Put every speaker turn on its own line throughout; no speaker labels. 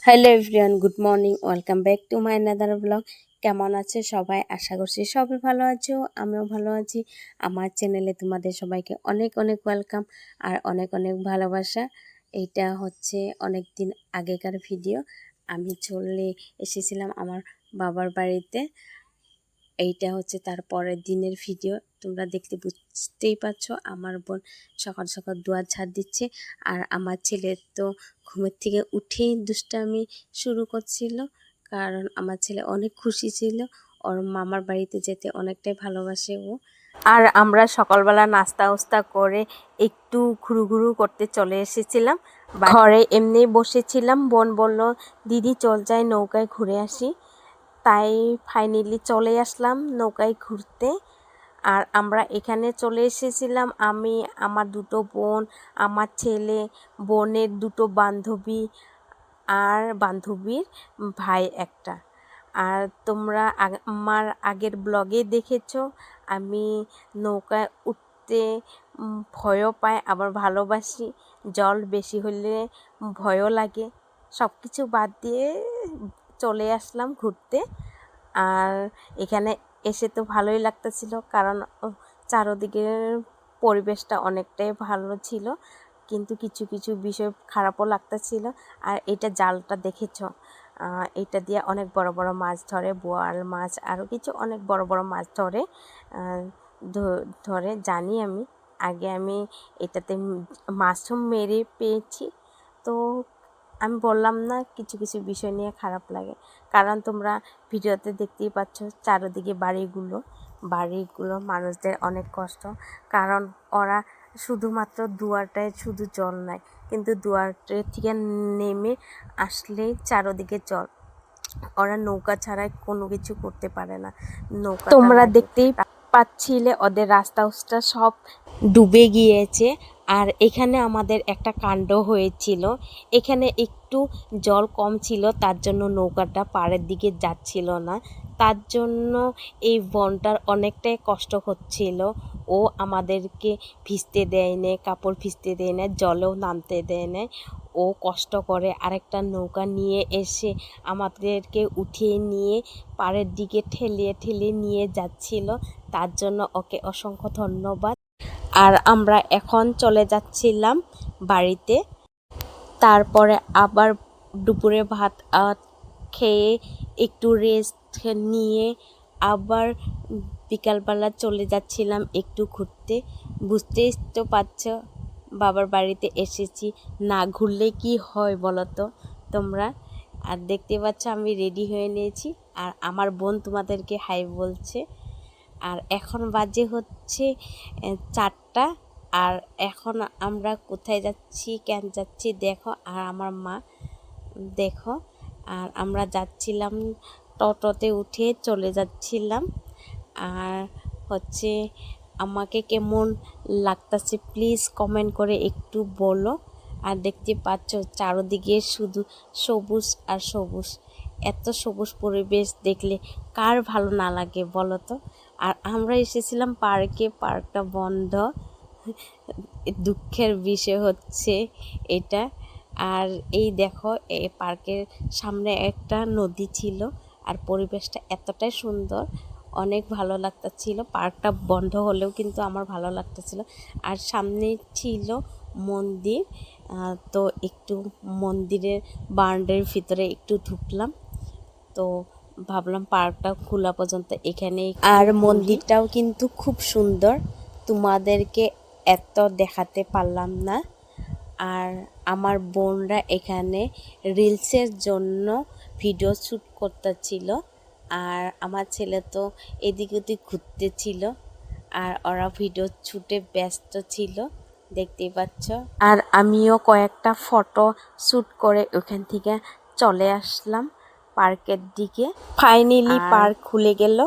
Hello everyone, good morning. Welcome back to my another blog. কেমন আছে সবাই? আশা করছি সবাই ভালো আছো, আমিও ভালো আছি। আমার চ্যানেলে তোমাদের সবাইকে অনেক অনেক ওয়েলকাম আর অনেক অনেক ভালোবাসা। এইটা হচ্ছে অনেক দিন আগেকার ভিডিও। আমি চলে এসেছিলাম আমার বাবার বাড়িতে। এইটা হচ্ছে তার পরের দিনের ভিডিও। তোমরা দেখতে বুঝতেই পারছো, আমার বোন সকাল সকাল দুয়ার ঝাড় দিচ্ছে আর আমার ছেলে তো ঘুমের থেকে উঠেই দুষ্টামি শুরু করছিল, কারণ আমার ছেলে অনেক খুশি ছিল। ওর মামার বাড়িতে যেতে অনেকটাই ভালোবাসে ও। আর আমরা সকালবেলা নাস্তা ওস্তা করে একটু ঘুরু ঘুরু করতে চলে এসেছিলাম। ঘরে এমনি বসেছিলাম, বোন বলল দিদি চল যাই নৌকায় ঘুরে আসি। তাই ফাইনালি চলে আসলাম নৌকায় ঘুরতে। আর আমরা এখানে চলে এসেছিলাম, আমি, আমার দুটো বোন, আমার ছেলে, বোনের দুটো বান্ধবী আর বান্ধবীর ভাই একটা। আর তোমরা আমার আগের ব্লগে দেখেছো আমি নৌকায় উঠতে ভয়ও পাই আবার ভালোবাসি। জল বেশি হলে ভয়ও লাগে। সব কিছু বাদ দিয়ে চলে আসলাম ঘুরতে। আর এখানে এসে তো ভালোই লাগতেছিল, কারণ চারদিকের পরিবেশটা অনেকটাই ভালো ছিল, কিন্তু কিছু কিছু বিষয় খারাপও লাগতেছিল। আর এটা জালটা দেখেছো, এটা দিয়ে অনেক বড় বড় মাছ ধরে, বোয়াল মাছ আরও কিছু অনেক বড় বড় মাছ ধরে ধরে জানি আমি। আগে আমি এটাতে মাছও মেরে পেয়েছি। তো আমি বললাম না, কিছু কিছু বিষয় নিয়ে খারাপ লাগে, কারণ তোমরা ভিডিওতে দেখতেই পাচ্ছ চারিদিকে বাড়িগুলো মানুষদের অনেক কষ্ট, কারণ ওরা শুধুমাত্র দুয়ারটায় শুধু জল নাই, কিন্তু দুয়ারটার থেকে নেমে আসলেই চারদিকে জল। ওরা নৌকা ছাড়াই কোনো কিছু করতে পারে না। নৌকা তোমরা দেখতেই পাচ্ছিলে ওদের রাস্তা সব ডুবে গিয়েছে। আর এখানে আমাদের একটা কাণ্ড হয়েছিল, এখানে একটু জল কম ছিল, তার জন্য নৌকাটা পাড়ের দিকে যাচ্ছিল না। তার জন্য এই বোনটার অনেকটাই কষ্ট হচ্ছিল। ও আমাদেরকে ভিজতে দেয় না, কাপড় ভিজতে দেয় না, জলেও নামতে দেয় না। ও কষ্ট করে আরেকটা নৌকা নিয়ে এসে আমাদেরকে উঠিয়ে নিয়ে পাড়ের দিকে ঠেলিয়ে ঠেলিয়ে নিয়ে যাচ্ছিল। তার জন্য ওকে অসংখ্য ধন্যবাদ। আর আমরা এখন চলে যাচ্ছিলাম বাড়িতে। তারপরে আবার দুপুরে ভাত খেয়ে একটু রেস্ট নিয়ে আবার বিকালবেলা চলে যাচ্ছিলাম একটু ঘুরতে। বুঝতেই তো পারছ, বাবার বাড়িতে এসেছি, না ঘুরলে কি হয় বলো তো তোমরা। আর দেখতে পাচ্ছ আমি রেডি হয়ে নিয়েছি, আর আমার বোন তোমাদেরকে হাই বলছে। আর এখন বাজে হচ্ছে 4টা। আর এখন আমরা কোথায় যাচ্ছি, কেন যাচ্ছি দেখো, আর আমার মা দেখো। আর আমরা যাচ্ছিলাম টোটোতে উঠে চলে যাচ্ছিলাম। আর হচ্ছে আমাকে কেমন লাগতেছে প্লিজ কমেন্ট করে একটু বলো। আর দেখতে পাচ্ছ চারদিকে শুধু সবুজ আর সবুজ। এত সবুজ পরিবেশ দেখলে কার ভালো না লাগে বলো তো। আর আমরা এসেছিলাম পার্কে, পার্কটা বন্ধ। দুঃখের বিষয় হচ্ছে এটা। আর এই দেখো, এই পার্কের সামনে একটা নদী ছিল, আর পরিবেশটা এতটাই সুন্দর, অনেক ভালো লাগতেছিল। পার্কটা বন্ধ হলেও কিন্তু আমার ভালো লাগতেছিল। আর সামনে ছিল মন্দির, তো একটু মন্দিরের বাউন্ডারির ভিতরে একটু ঢুকলাম। তো ভাবলাম পার্কটা খোলা পর্যন্ত এখানে। আর মন্দিরটাও কিন্তু খুব সুন্দর, তোমাদেরকে এত দেখাতে পারলাম না। আর আমার বোনরা এখানে রিলসের জন্য ভিডিও শ্যুট করতেছিল, আর আমার ছেলে তো এদিক ওদিক ঘুরতে ছিল, আর ওরা ভিডিও শ্যুটে ব্যস্ত ছিল, দেখতেই পাচ্ছ। আর আমিও কয়েকটা ফটো শ্যুট করে ওখান থেকে চলে আসলাম পার্কের দিকে। ফাইনালি পার্ক খুলে গেল।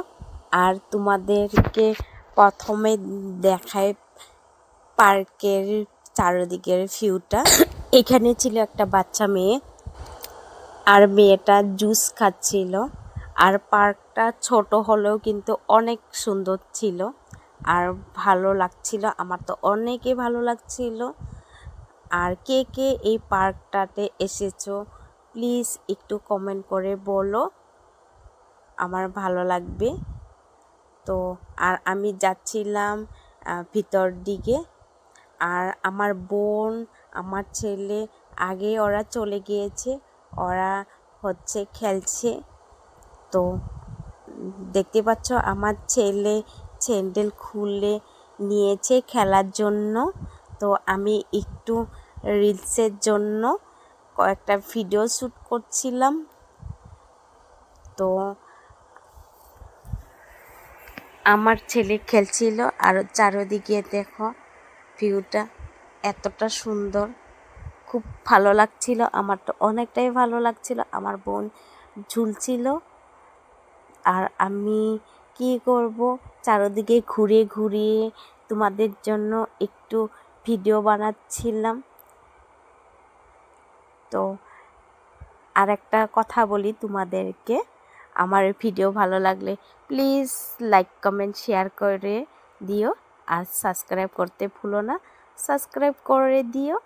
আর তোমাদেরকে প্রথমে দেখায় পার্কের চারিদিকের ভিউটা। এখানে ছিল একটা বাচ্চা মেয়ে, আর মেয়েটা জুস খাচ্ছিল। আর পার্কটা ছোট হলেও কিন্তু অনেক সুন্দর ছিল, আর ভালো লাগছিল, আমার তো অনেকই ভালো লাগছিল। আর কে কে এই পার্কটাতে এসেছো প্লিজ একটু কমেন্ট করে বলো, আমার ভালো লাগবে। তো আর আমি যাচ্ছিলাম ভিতর দিকে, আর আমার বোন আমার ছেলে আগে ওরা চলে গিয়েছে, ওরা হচ্ছে খেলছে। তো দেখতে পাচ্ছ আমার ছেলে স্যান্ডেল খুলে নিয়েছে খেলার জন্য। তো আমি একটু রিলসের জন্য কয়েকটা ভিডিও শ্যুট করছিলাম। তো আমার ছেলে খেলছিল, আর চারিদিকে দেখো ভিউটা এতটা সুন্দর, খুব ভালো লাগছিল। আমার তো অনেকটাই ভালো লাগছিল। আমার বোন ঝুলছিল, আর আমি কি করব, চারিদিকে ঘুরে ঘুরিয়ে তোমাদের জন্য একটু ভিডিও বানাচ্ছিলাম। তো আর একটা কথা বলি তোমাদেরকে, আমার ভিডিও ভালো লাগলে প্লিজ লাইক কমেন্ট শেয়ার করে দিও, আর সাবস্ক্রাইব করতে ভুলো না, সাবস্ক্রাইব করে দিও।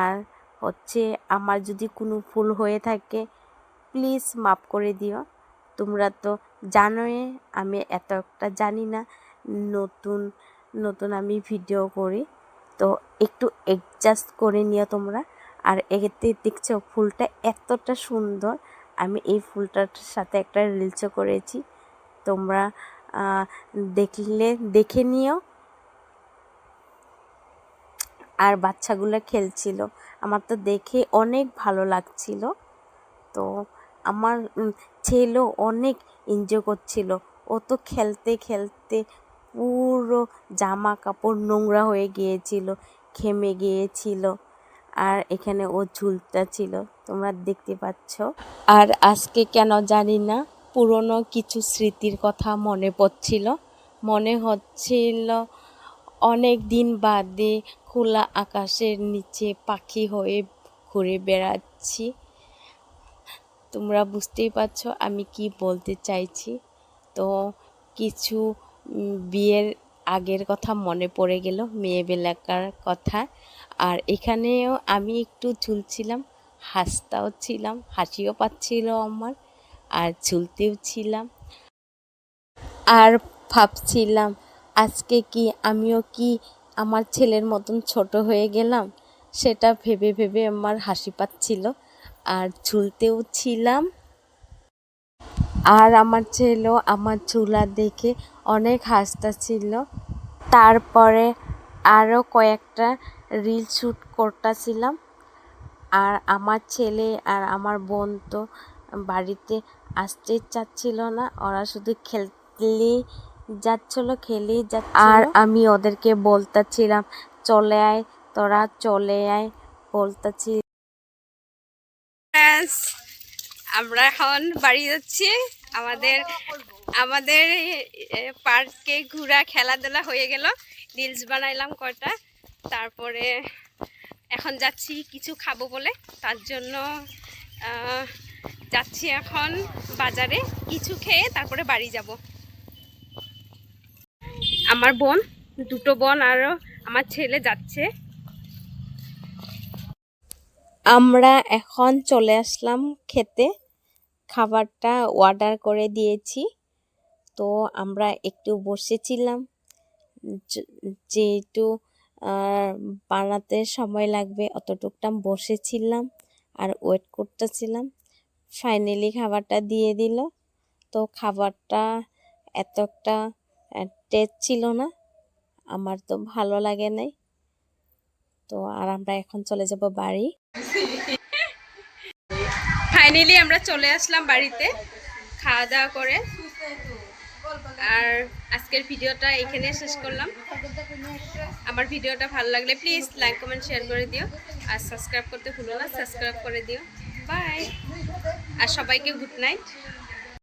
আর হচ্ছে আমার যদি কোনো ভুল হয়ে থাকে প্লিজ মাফ করে দিও। তোমরা তো জানোই আমি এত একটা জানি না, নতুন নতুন আমি ভিডিও করি, তো একটু অ্যাডজাস্ট করে নিও তোমরা। আর এতে দেখছো ফুলটা এতটা সুন্দর, আমি এই ফুলটার সাথে একটা রিলসও করেছি, তোমরা দেখলে দেখে নিও। আর বাচ্চাগুলো খেলছিল, আমার তো দেখে অনেক ভালো লাগছিল। তো আমার ছেলেও অনেক এনজয় করছিল, ও তো খেলতে খেলতে পুরো জামা কাপড় নোংরা হয়ে গিয়েছিল, ঘেমে গিয়েছিল, আর এখানে ও ঝুলটা ছিল, তোমরা দেখতে পাচ্ছ। আর আজকে কেন জানি না পুরনো কিছু স্মৃতির কথা মনে পড়ছিল, মনে হচ্ছিল অনেক দিন বাদে খোলা আকাশের নিচে পাখি হয়ে ঘুরে বেড়াচ্ছি। তোমরা বুঝতেই পারছো আমি কি বলতে চাইছি। তো কিছু বিয়ের আগের কথা মনে পড়ে গেল, মেয়েবেলাকার কথা। আর এখানেও আমি একটু ঝুলছিলাম, হাসতাও ছিলাম, হাসিও পাচ্ছিল আমার, আর ঝুলতেও ছিলাম। আর ভাবছিলাম আজকে কি আমিও কি আমার ছেলের মতন ছোট হয়ে গেলাম, সেটা ভেবে ভেবে আমার হাসি পাচ্ছিল, আর ঝুলতেও ছিলাম। আর আমার ছেলেও আমার ঝুলা দেখে অনেক হাসতেছিল। তারপরে আরও কয়েকটা রিল শ্যুট করতেছিলাম। আর আমার ছেলে আর আমার বোন তো বাড়িতে আসতে চাচ্ছিল না, ওরা শুধু খেলেই যাচ্ছিল। আর আমি ওদেরকে বলতেছিলাম চলে আয়, তোরা চলে আয় বলতেছি। আমরা এখন বাড়ি যাচ্ছি। আমাদের আমাদের পার্কে ঘোরা খেলাধুলা হয়ে গেল, রিলস বানাইলাম কয়টা, তারপরে এখন যাচ্ছি কিছু খাবো বলে, তার জন্য যাচ্ছি এখন বাজারে, কিছু খেয়ে তারপরে বাড়ি যাব। আমার বোন, দুটো বোন আরও আমার ছেলে যাচ্ছে। আমরা এখন চলে আসলাম খেতে, খাবারটা অর্ডার করে দিয়েছি। তো আমরা একটু বসেছিলাম, যেহেতু বানাতে সময় লাগবে অতটুকটা বসেছিলাম আর ওয়েট করতেছিলাম। ফাইনালি খাবারটা দিয়ে দিল। তো খাবারটা এত একটা টেস্ট ছিল না, আমার তো ভালো লাগে নাই। তো আর আমরা এখন চলে যাব বাড়ি। ফাইনালি আমরা চলে আসলাম বাড়িতে খাওয়া দাওয়া করে। আর আজকের ভিডিওটা এখানে শেষ করলাম। আমার ভিডিওটা ভালো লাগলে প্লিজ লাইক কমেন্ট শেয়ার করে দিও, আর সাবস্ক্রাইব করতে ভুলো না, সাবস্ক্রাইব করে দিও। বাই, আর সবাইকে গুড নাইট।